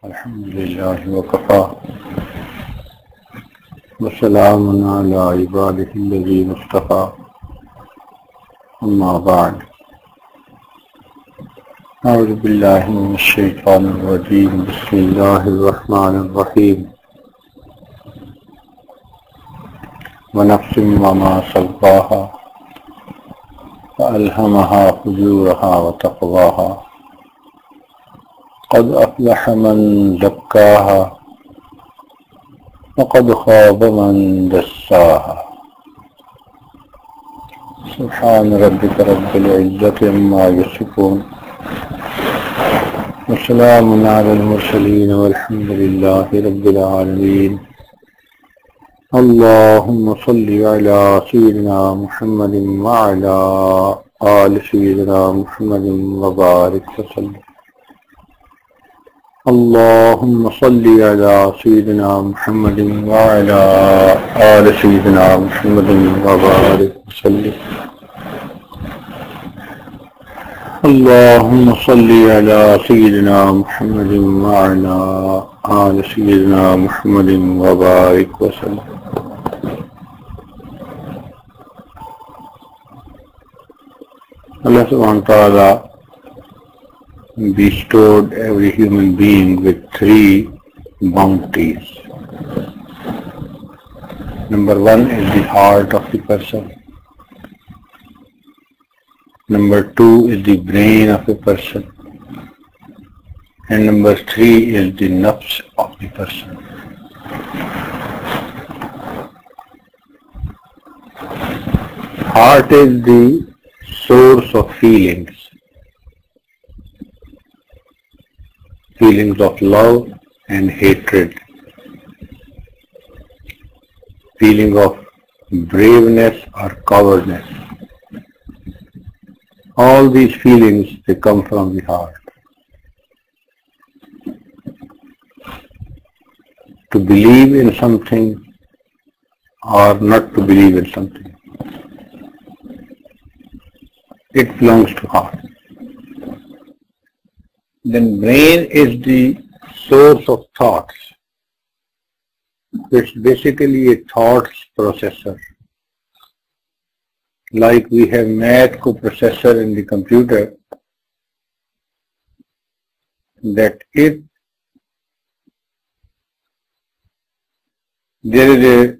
Alhamdulillah wa kafa wa salamun ala ibadihi alladhina istafa amma ba'd. A'udhu billahi minash shaitanir rajeem. Bismillahir rahmanir rahim. Wa nafsin wa ma sawwaha fa alhamaha fujuraha wa taqwaha. قد أفلح من زكاها وقد خاب من دساها. سبحان ربك رب العزة عما يصفون وسلام على المرسلين والحمد لله رب العالمين. اللهم صل على سيدنا محمد وعلى آل سيدنا محمد وبارك وسلم. اللهم صل على سيدنا محمد وعلى آل سيدنا محمد وبارك وسلم. اللهم صل على سيدنا محمد وعلى آل سيدنا محمد وبارك وسلم. Allah subhanahu wa ta'ala bestowed every human being with three bounties. Number one is the heart of the person. Number two is the brain of a person. And number three is the nafs of the person. Heart is the source of feelings. Feelings of love and hatred, feeling of braveness or cowardness. All these feelings, they come from the heart. To believe in something or not to believe in something, it belongs to heart. Then brain is the source of thoughts. It's basically a thoughts processor. Like we have math coprocessor in the computer, that if there is a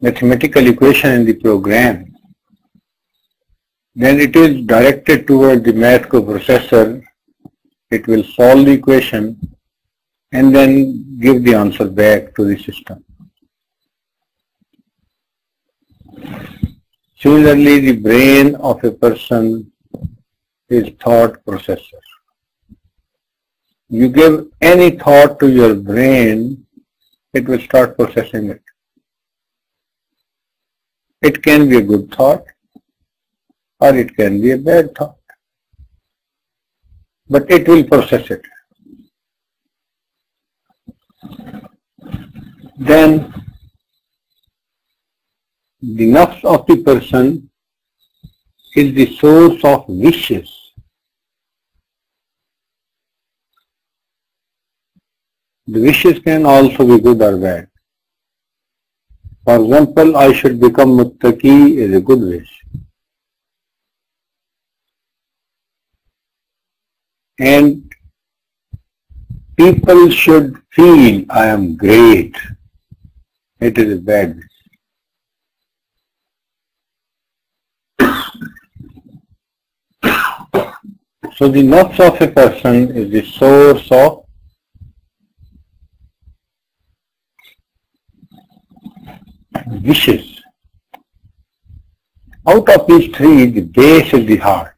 mathematical equation in the program, then it is directed toward the math coprocessor. It will solve the equation and then give the answer back to the system. Similarly, the brain of a person is thought processor. You give any thought to your brain, it will start processing it. It can be a good thought or it can be a bad thought, but it will process it. Then the nafs of the person is the source of wishes. The wishes can also be good or bad. For example, I should become muttaqi is a good wish. And people should feel I am great. It is a bad wish. So the nafs of a person is the source of wishes. Out of these three, the base is the heart.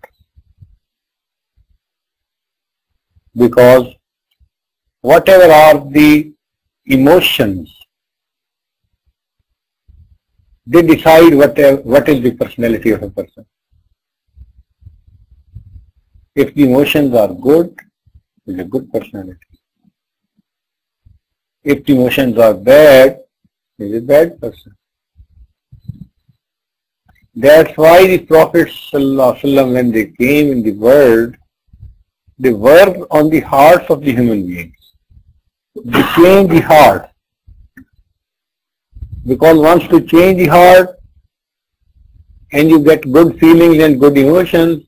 Because whatever are the emotions, they decide what is the personality of a person. If the emotions are good, it's a good personality. If the emotions are bad, it's a bad person. That's why the Prophet ﷺ, when they came in the world, they worked on the hearts of the human beings. they change the heart. Because once you change the heart and you get good feelings and good emotions,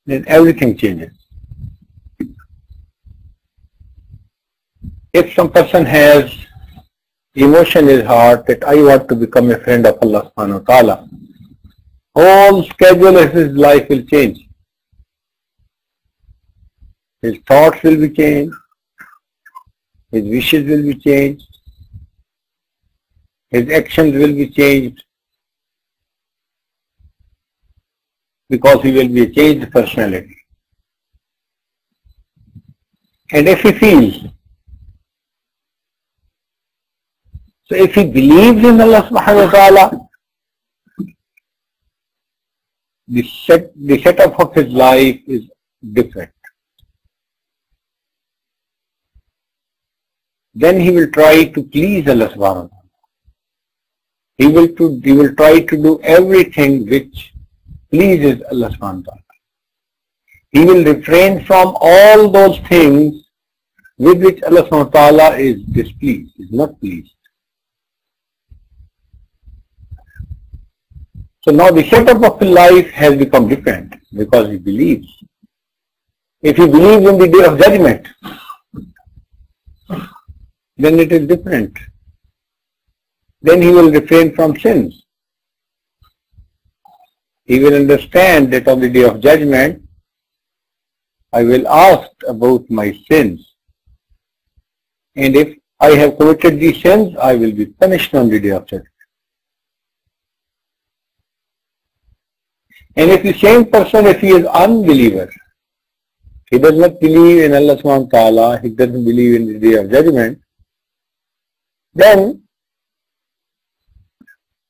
then everything changes. If some person has emotion in his heart that I want to become a friend of Allah subhanahu wa ta'ala, whole schedule of his life will change. His thoughts will be changed, his wishes will be changed, his actions will be changed, because he will be a changed personality. And if he feels, so if he believes in Allah subhanahu wa ta'ala, the setup of his life is different. Then he will try to please Allah subhanahu wa ta'ala. He will try to do everything which pleases Allah subhanahu wa ta'ala. He will refrain from all those things with which Allah subhanahu wa ta'ala is displeased, is not pleased. So now the setup of his life has become different because he believes. If he believes in the day of judgment, then it is different. Then he will refrain from sins. He will understand that on the day of judgment, I will ask about my sins. And if I have committed these sins, I will be punished on the day of judgment. And if the same person, if he is unbeliever, he does not believe in Allah subhanahu wa ta'ala, he doesn't believe in the day of judgment, then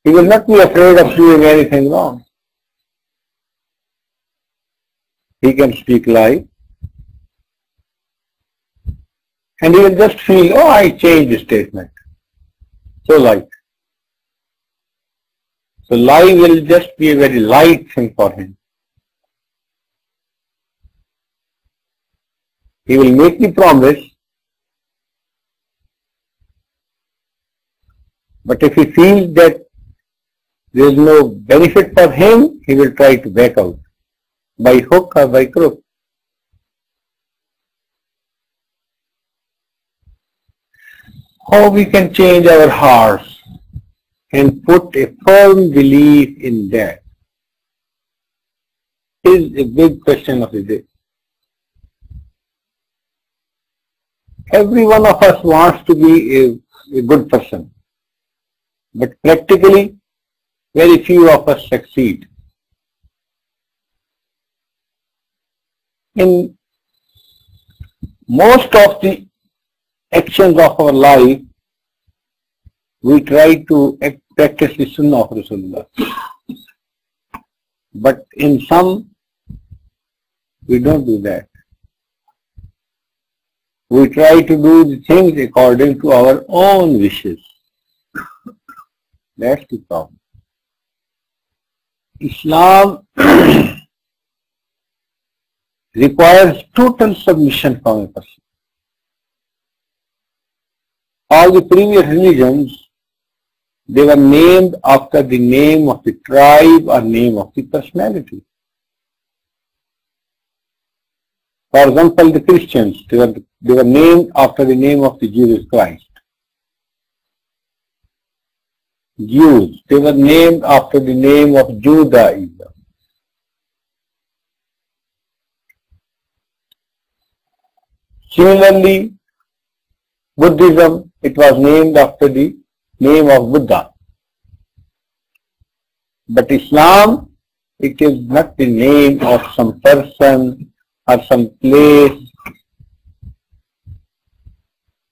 he will not be afraid of doing anything wrong. He can speak lie, and he will just feel, oh, I changed the statement. So light. So lie will just be a very light thing for him. He will make the promise, but if he feels that there is no benefit for him, he will try to back out, by hook or by crook. How we can change our hearts and put a firm belief in that is a big question of the day. Every one of us wants to be a good person, but practically very few of us succeed. In most of the actions of our life, we try to practice the Sunnah of Rasulullah. But in some, we don't do that. We try to do the things according to our own wishes. That's the problem. Islam requires total submission from a person. All the previous religions, they were named after the name of the tribe or name of the personality. For example, the Christians, they were named after the name of the Jesus Christ. Jews, they were named after the name of Judaism. Similarly, Buddhism, it was named after the name of Buddha. But Islam, it is not the name of some person or some place.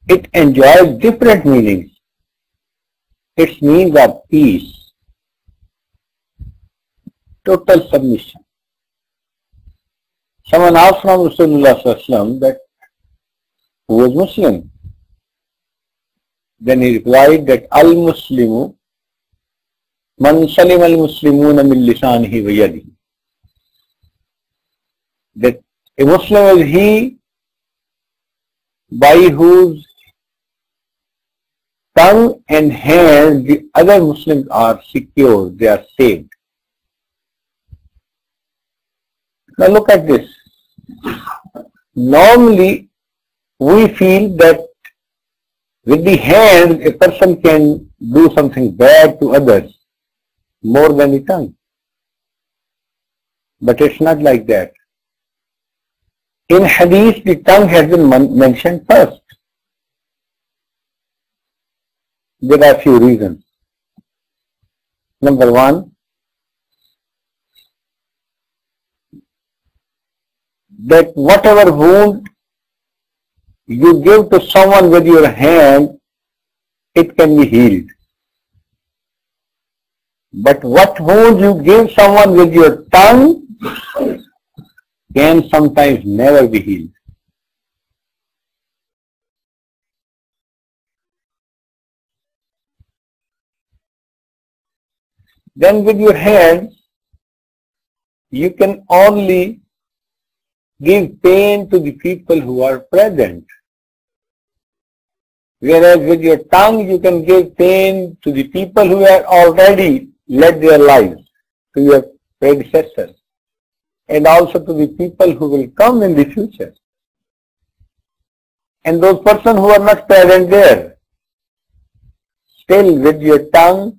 It enjoys different meanings. Its means are peace, total submission. Someone asked from Rasulullah sallallahu alaihi wasallam that who was Muslim? Then he replied that al-Muslimu man salim al-Muslimuna min lisanihi wa yadihi. That a Muslim is he by whose tongue and hand, the other Muslims are secure, they are saved. Now look at this. Normally, we feel that with the hand, a person can do something bad to others more than the tongue. But it's not like that. In Hadith, the tongue has been mentioned first. There are a few reasons. Number one, that whatever wound you give to someone with your hand, it can be healed. But what wound you give someone with your tongue can sometimes never be healed. Then with your hands, you can only give pain to the people who are present. Whereas with your tongue, you can give pain to the people who have already led their lives, to your predecessors, and also to the people who will come in the future. And those persons who are not present there, still with your tongue,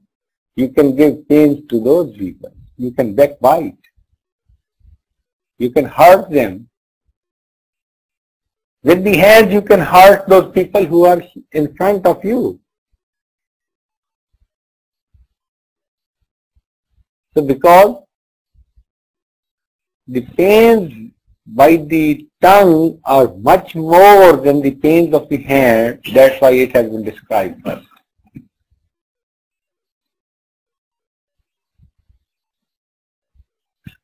you can give pain to those people. You can backbite. You can hurt them. With the hands, you can hurt those people who are in front of you. So because the pains by the tongue are much more than the pains of the hand, that's why it has been described first.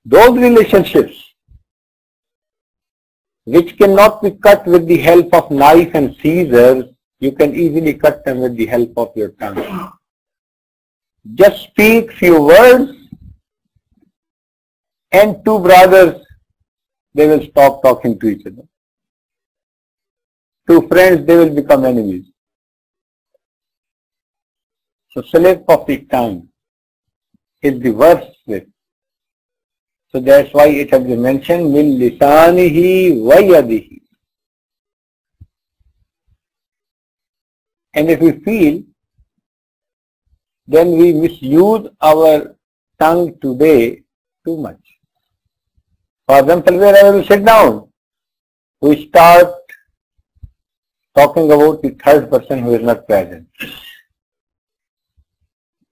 Those relationships which cannot be cut with the help of knife and scissors, you can easily cut them with the help of your tongue. Just speak few words and two brothers, they will stop talking to each other. Two friends, they will become enemies. So slip of the tongue is the worst slip. So that's why it has been mentioned, min lisanihi wa yadihi. And if we feel, then we misuse our tongue today too much. For example, whenever we sit down, we start talking about the third person who is not present.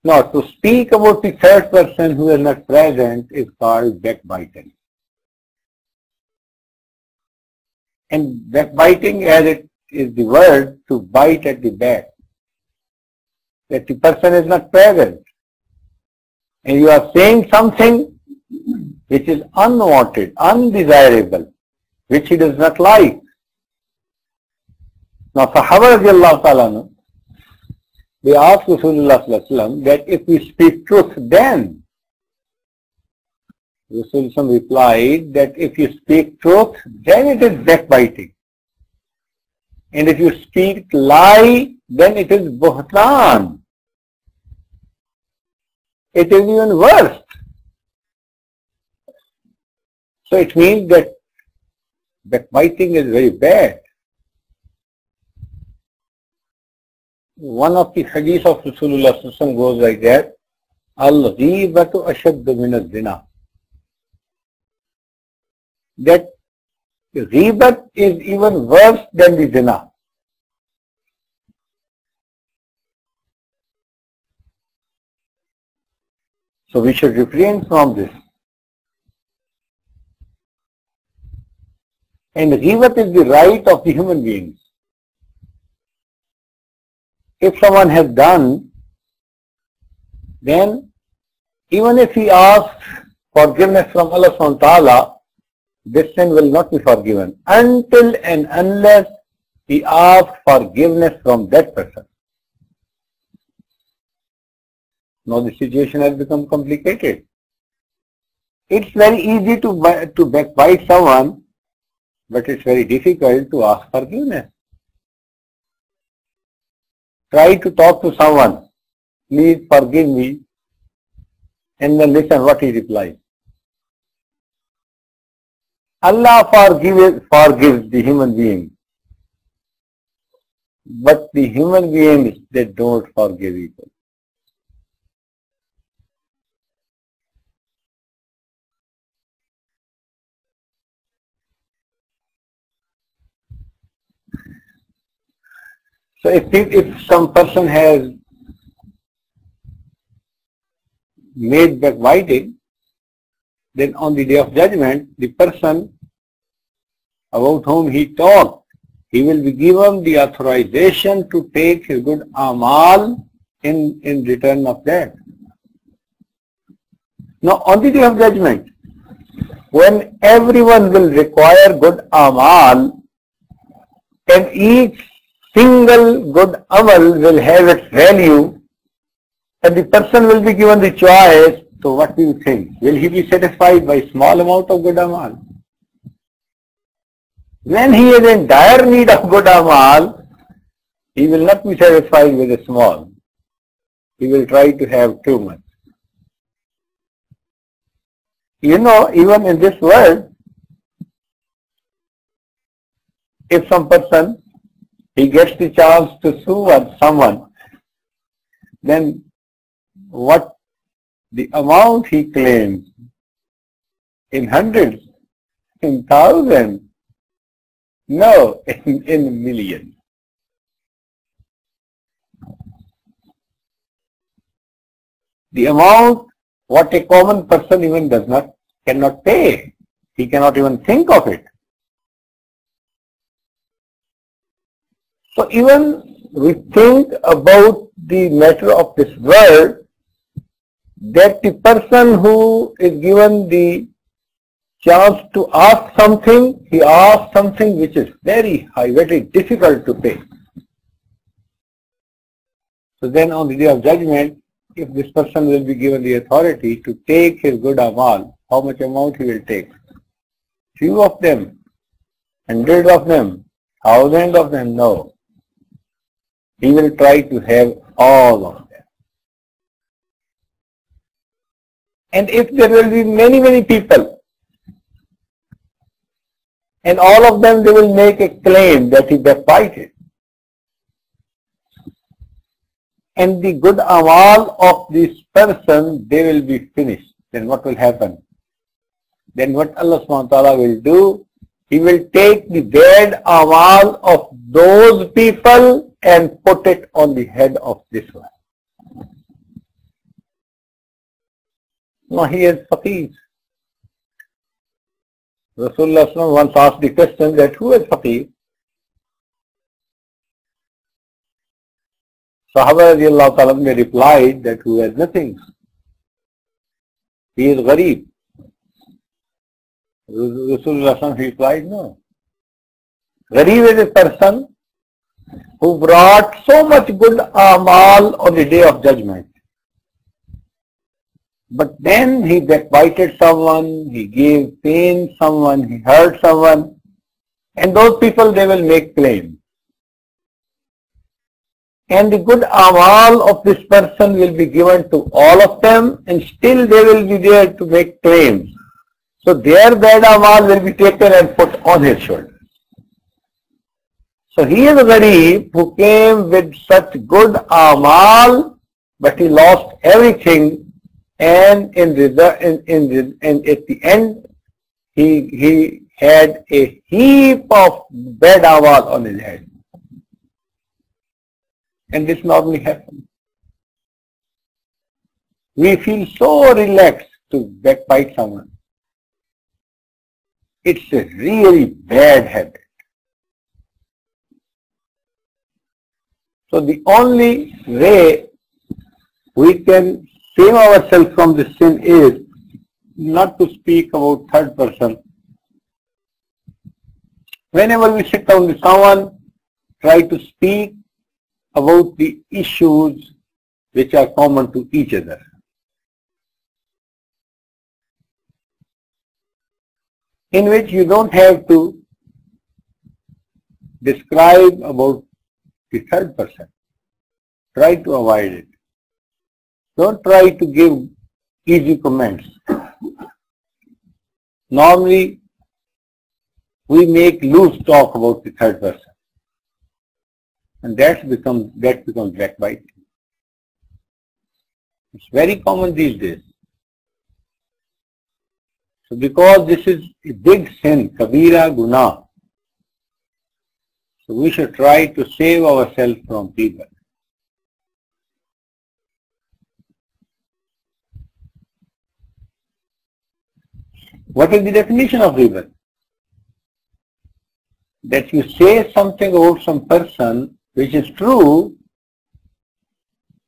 Now, to speak about the third person who is not present is called backbiting. And backbiting, as it is the word to bite at the back, that the person is not present. And you are saying something which is unwanted, undesirable, which he does not like. Now, Sahaba radiallahu ta'ala, they asked Rasulullah that if we speak truth, then Rasulullah replied that if you speak truth, then it is backbiting. And if you speak lie, then it is buhtan. It is even worse. So it means that backbiting is very bad. One of the hadith of Rasulullah goes like that, Al-ghibatu ashaddu min az-zina. That ghibat is even worse than the zina. So we should refrain from this. And ghibat is the right of the human beings. If someone has done, then even if he asks forgiveness from Allah subhanahu wa ta'ala, this sin will not be forgiven until and unless he asks forgiveness from that person. Now the situation has become complicated. It's very easy to backbite someone, but it's very difficult to ask forgiveness. try to talk to someone, please forgive me, and then listen what he replies. Allah forgives the human being, but the human beings, they don't forgive people. So if some person has made backbiting, then on the day of judgment, the person about whom he talked, he will be given the authorization to take his good amal in return of that. Now on the day of judgment, when everyone will require good amal, and each single good amal will have its value, and the person will be given the choice, so what do you think? Will he be satisfied by small amount of good amal? When he is in dire need of good amal, he will not be satisfied with a small. He will try to have too much. You know, even in this world, if some person, he gets the chance to sue someone, then what the amount he claims, in hundreds, in thousands, no, in millions. The amount what a common person even cannot pay. He cannot even think of it. So even we think about the matter of this world, that the person who is given the chance to ask something, he asks something which is very high, very difficult to pay. So then on the day of judgment, if this person will be given the authority to take his good amal, how much amount he will take? Few of them, hundreds of them, thousands of them, no. He will try to have all of them. And if there will be many people, and all of them, they will make a claim that he backbited, and the good amal of this person, they will be finished, then what will happen? Then what Allah subhanahu wa ta'ala will do, He will take the bad amal of those people and put it on the head of this one. Now he is faqir. Rasulullah once asked the question that who is faqir? Sahaba radiallahu ta'ala replied that who has nothing. He is gharib. Rasulullah replied, no. Gharib is a person who brought so much good amal on the day of judgment. But then he backbited someone, he gave pain someone, he hurt someone, and those people, they will make claim. And the good amal of this person will be given to all of them, and still they will be there to make claims. So their bad amal will be taken and put on his shoulders. So he is a gharib who came with such good amal, but he lost everything. And at the end, he had a heap of bad amal on his head. And this normally happens. We feel so relaxed to backbite someone. It's a really bad habit. So the only way we can save ourselves from this sin is not to speak about third person. Whenever we sit down with someone, try to speak about the issues which are common to each other. In which you don't have to describe about the third person. Try to avoid it. Don't try to give easy comments. Normally, we make loose talk about the third person. And that becomes backbiting. It's very common these days. So because this is a big sin, kabira guna, so we should try to save ourselves from people. What is the definition of riba? That you say something about some person which is true,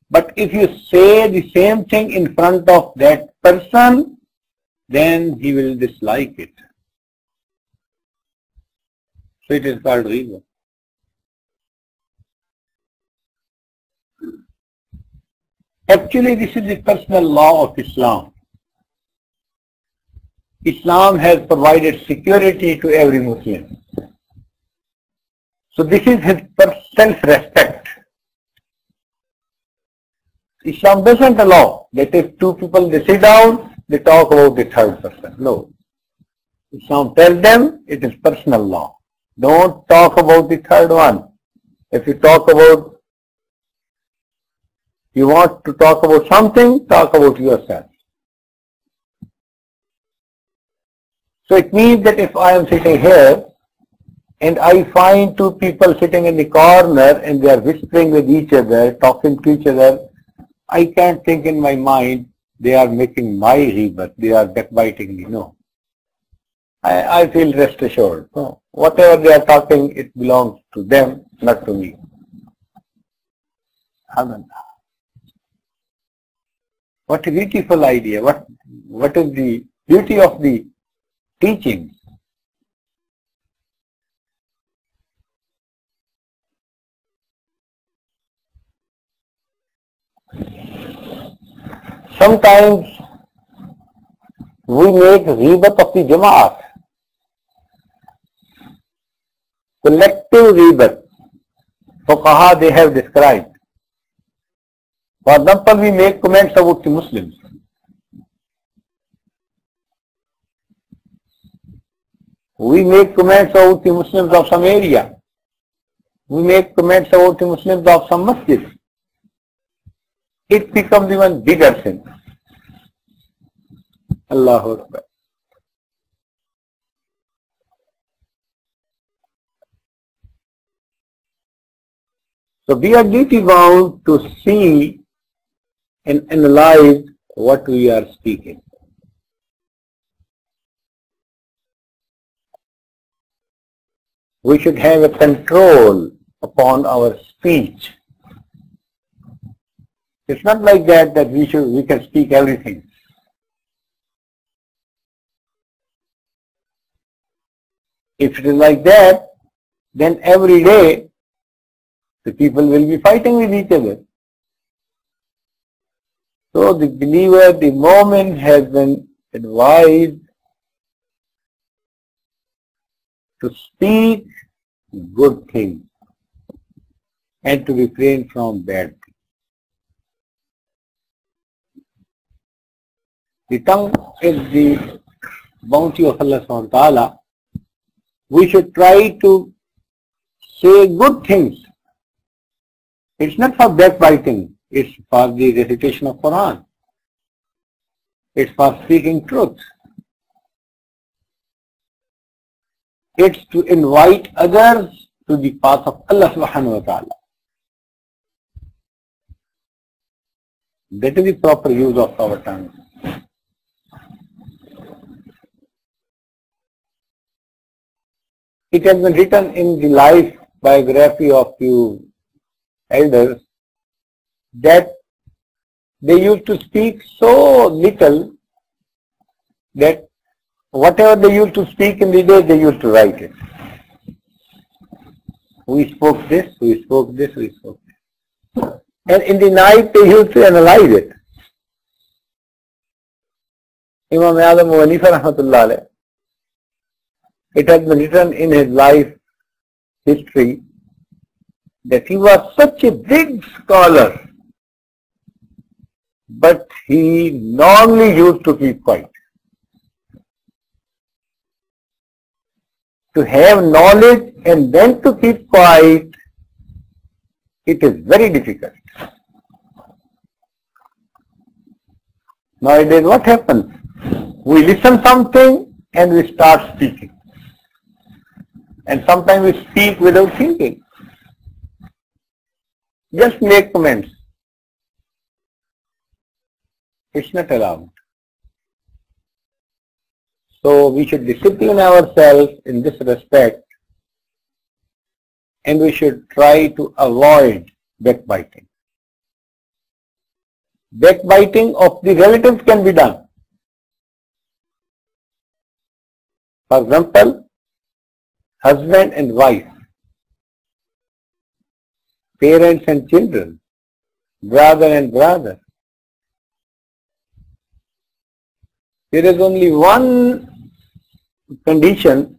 but if you say the same thing in front of that person, then he will dislike it. So it is called riba. Actually, this is the personal law of Islam. Islam has provided security to every Muslim. So this is his self-respect. Islam doesn't allow that if two people they sit down, they talk about the third person. No. Islam tells them it is personal law. Don't talk about the third one. If you want to talk about something, talk about yourself. So it means that if I am sitting here and I find two people sitting in the corner and they are whispering with each other, talking to each other, I can't think in my mind they are making my rebirth, they are backbiting me. No. I feel rest assured. No. Whatever they are talking, it belongs to them, not to me. What a beautiful idea. What is the beauty of the teaching? Sometimes we make rebirth of the Jama'at. Collective rebirth. Fuqaha they have described. For example, we make comments about the Muslims. We make comments about the Muslims of some area. We make comments about the Muslims of some masjid. It becomes even bigger sin. Allahu Akbar. So we are duty bound to see and analyze what we are speaking. We should have a control upon our speech. It's not like that we can speak everything. If it is like that, then every day the people will be fighting with each other. So the believer, the moment has been advised to speak good things and to refrain from bad things. The tongue is the bounty of Allah subhanahu wa ta'ala. We should try to say good things. It's not for backbiting. It's for the recitation of Quran. It's for speaking truth. It's to invite others to the path of Allah subhanahu wa ta'ala. That is the proper use of our tongue. It has been written in the life biography of few elders that they used to speak so little that whatever they used to speak in the day, they used to write it. We spoke this, we spoke this, we spoke this. And in the night, they used to analyze it. Imam Abu Hanifa rahmatullah alayh, it has been written in his life history that he was such a big scholar, but he normally used to keep quiet. To have knowledge and then to keep quiet, it is very difficult. Nowadays what happens? We listen something and we start speaking. And sometimes we speak without thinking. Just make comments. It's not allowed. So we should discipline ourselves in this respect, and we should try to avoid backbiting. Backbiting of the relatives can be done. For example, husband and wife, parents and children, brother and brother. There is only one condition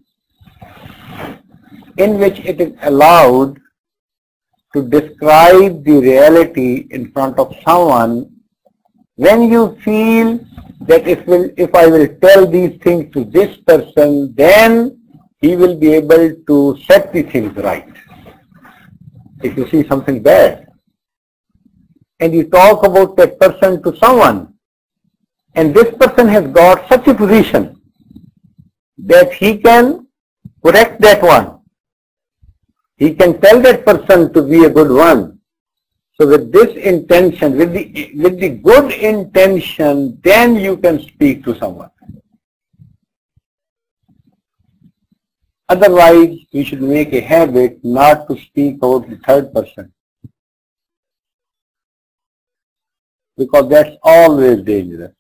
in which it is allowed to describe the reality in front of someone when you feel that if I will tell these things to this person, then he will be able to set the things right. If you see something bad and you talk about that person to someone, and this person has got such a position that he can correct that one. He can tell that person to be a good one. So with this intention, with the good intention, then you can speak to someone. Otherwise, we should make a habit not to speak about the third person, because that's always dangerous.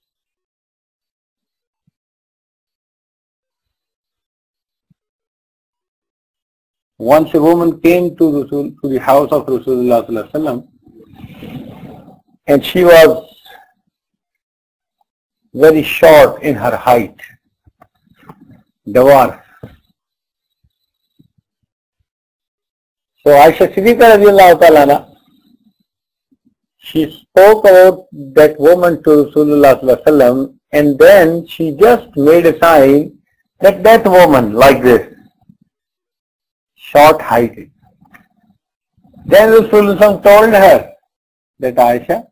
Once a woman came to the house of Rasulullah Sallallahu Alaihi Wasallam, and she was very short in her height, dwarf. So Aisha Siddiqa radiallahu ta'ala, she spoke about that woman to Rasulullah Sallallahu Alaihi Wasallam, and then she just made a sign that that woman like this, short heighted. Then Rasulullah told her that Aisha,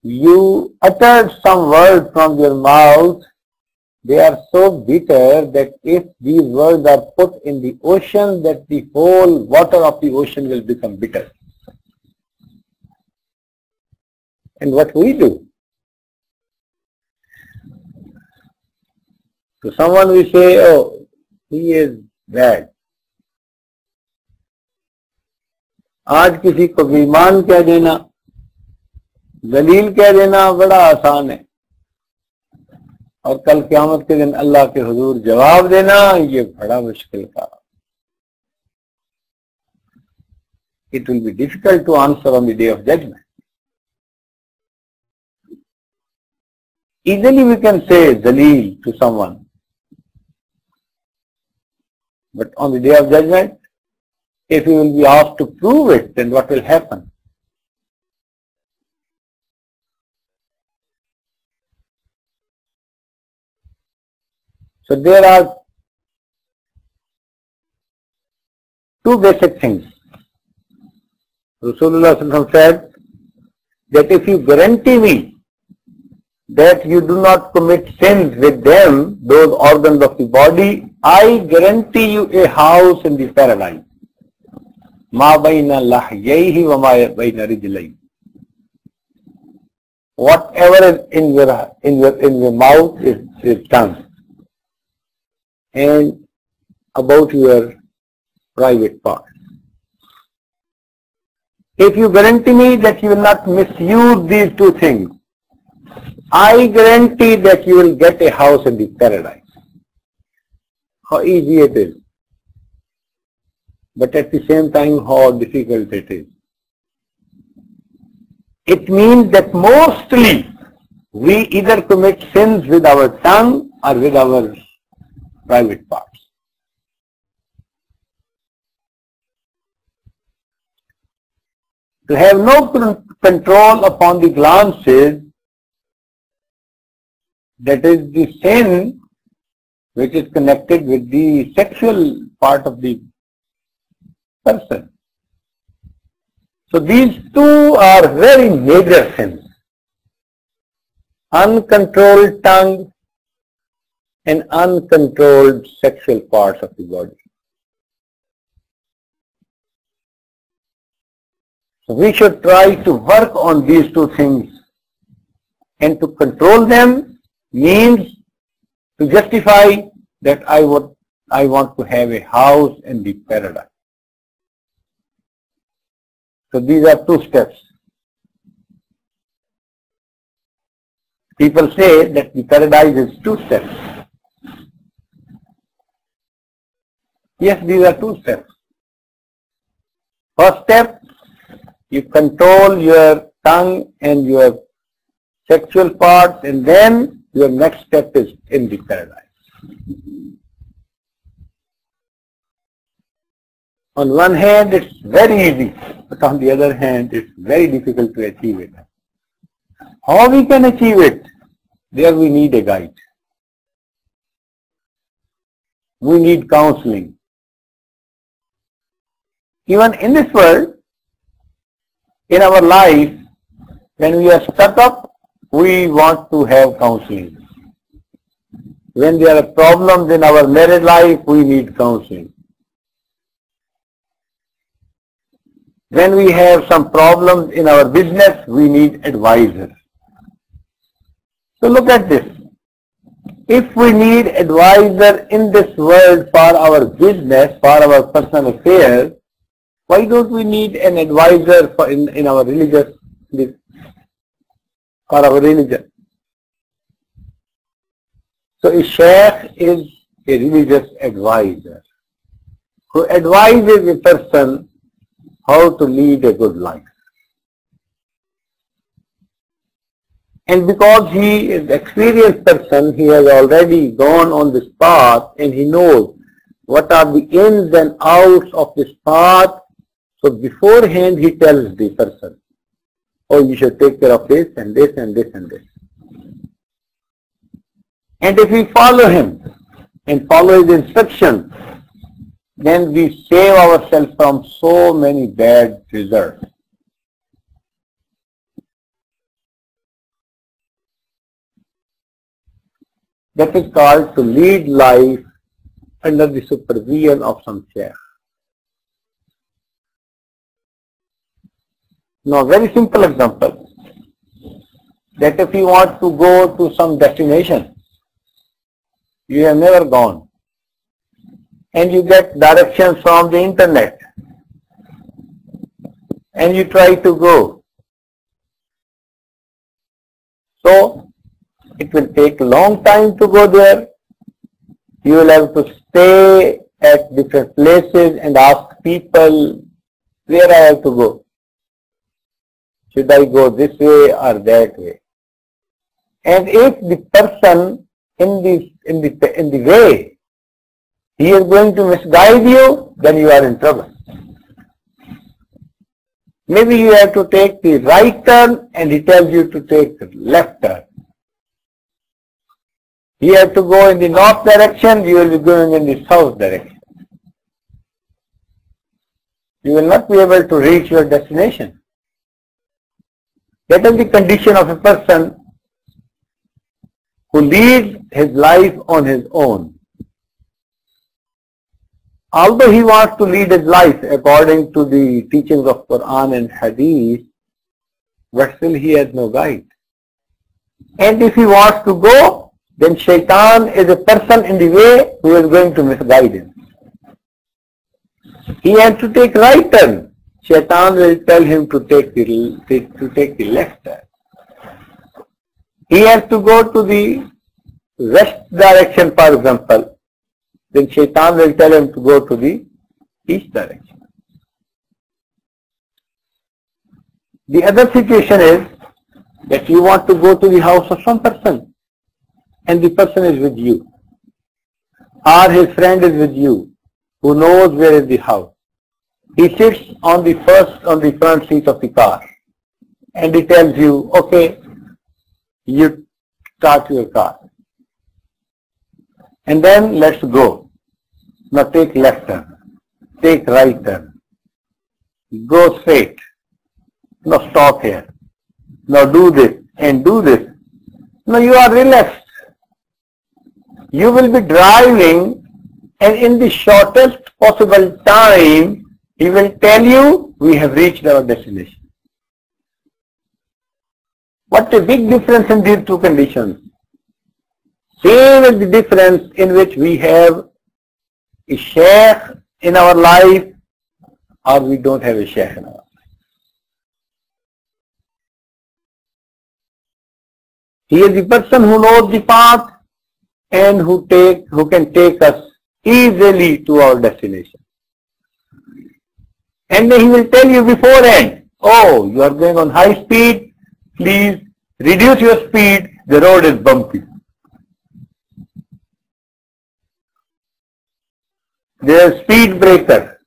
you uttered some words from your mouth. They are so bitter that if these words are put in the ocean, that the whole water of the ocean will become bitter. And what we do? To someone we say, oh, he is bad. आज किसी को बेईमान कह देना, दलील कह देना बड़ा आसान है, और कल क़यामत के दिन अल्लाह के हुजूर जवाब देना ये बड़ा मुश्किल का. It will be difficult to answer on the day of judgment. Easily we can say daleel to someone, but on the day of judgment, if you will be asked to prove it, then what will happen? So there are two basic things. Rasulullah said that if you guarantee me that you do not commit sins with them, those organs of the body, I guarantee you a house in the paradise. Ma bayna lahyayhi wa ma bayna rijlayhi. Whatever is in your mouth is tongue, and about your private part. If you guarantee me that you will not misuse these two things, I guarantee that you will get a house in the paradise. How easy it is, but at the same time how difficult it is. It means that mostly we either commit sins with our tongue or with our private parts. to have no control upon the glances, that is the sin which is connected with the sexual part of the person. So these two are very major sins. Uncontrolled tongue and uncontrolled sexual parts of the body. So we should try to work on these two things, and to control them means to justify that I want to have a house in the paradise. So these are two steps. People say that the paradise is two steps. Yes, these are two steps. First step, you control your tongue and your sexual parts, and then your next step is in the paradise. On one hand, it's very easy, but on the other hand, it's very difficult to achieve it. How we can achieve it? There we need a guide. We need counseling. Even in this world, in our life, when we are stuck up, we want to have counseling. When there are problems in our married life, we need counseling. When we have some problems in our business, we need advisors. So look at this. If we need advisor in this world for our business, for our personal affairs, why don't we need an advisor for in our religious, for our religion? So a Shaykh is a religious advisor who advises a person how to lead a good life. And because he is an experienced person, he has already gone on this path and he knows what are the ins and outs of this path. So beforehand he tells the person, oh, you should take care of this and this and this and this. And if we follow him and follow his instructions, then we save ourselves from so many bad results. That is called to lead life under the supervision of some Shaykh. Now, very simple example, that if you want to go to some destination, you have never gone, and you get directions from the internet, and you try to go. So, it will take a long time to go there. You will have to stay at different places and ask people where I have to go. Should I go this way or that way? And if the person in the way, he is going to misguide you, then you are in trouble. Maybe you have to take the right turn and he tells you to take the left turn. You have to go in the north direction, you will be going in the south direction. You will not be able to reach your destination. That is the condition of a person who leads his life on his own. Although he wants to lead his life according to the teachings of Quran and Hadith, but still he has no guide. And if he wants to go, then Shaitan is a person in the way who is going to misguide him. He has to take right turn. Shaitan will tell him to take the left turn. He has to go to the west direction, for example. Then Shaitan will tell him to go to the east direction. The other situation is that you want to go to the house of some person and the person is with you, or his friend is with you who knows where is the house. He sits on the front seat of the car and he tells you, okay, you start your car. And then let's go. Now take left turn, take right turn, go straight. Now stop here. Now do this and do this. Now you are relaxed. You will be driving and in the shortest possible time, he will tell you, we have reached our destination. What a big difference in these two conditions. Same as the difference in which we have a Shaykh in our life or we don't have a Shaykh in our life. He is the person who knows the path and who can take us easily to our destination. And then he will tell you beforehand, oh, you are going on high speed, please reduce your speed, the road is bumpy. There is speed breaker.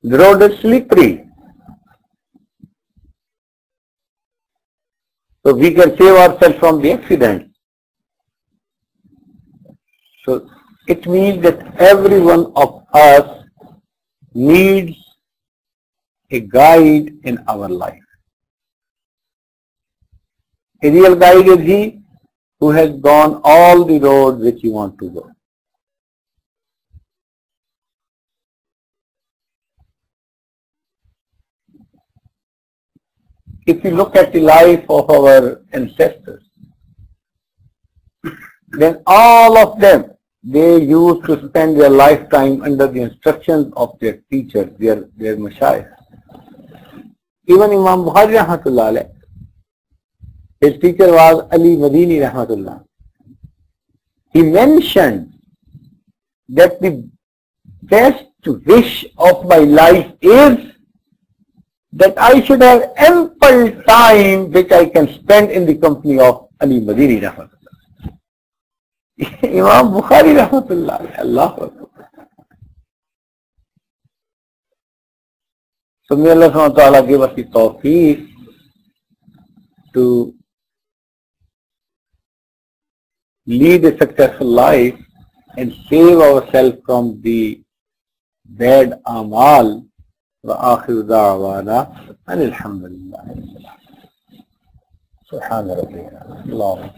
The road is slippery. So we can save ourselves from the accident. So it means that every one of us needs a guide in our life. A real guide is he who has gone all the roads which you want to go. If you look at the life of our ancestors, then all of them, they used to spend their lifetime under the instructions of their teachers, their mashayikh. Even Imam Bukhari rahmatullah alayh, his teacher was Ali Madini rahmatullah. He mentioned that the best wish of my life is that I should have ample time which I can spend in the company of Ali Madini rahmatullah. Imam Bukhari rahmatullah, Allahu Akbar. So may Allah subhanahu wa ta'ala give us the tawfiq to lead a successful life and save ourselves from the bad amal. وآخر دعوانا أن الحمد لله سبحان ربي اللهم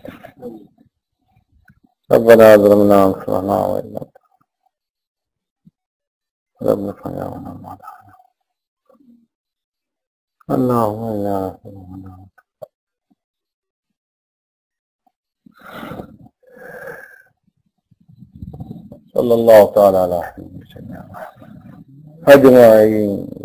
ربنا ظلمنا أنفسنا وإن لم ربنا فيعنا معنا اللهم يا ربنا صلى الله تعالى على حبيبنا أجمعين.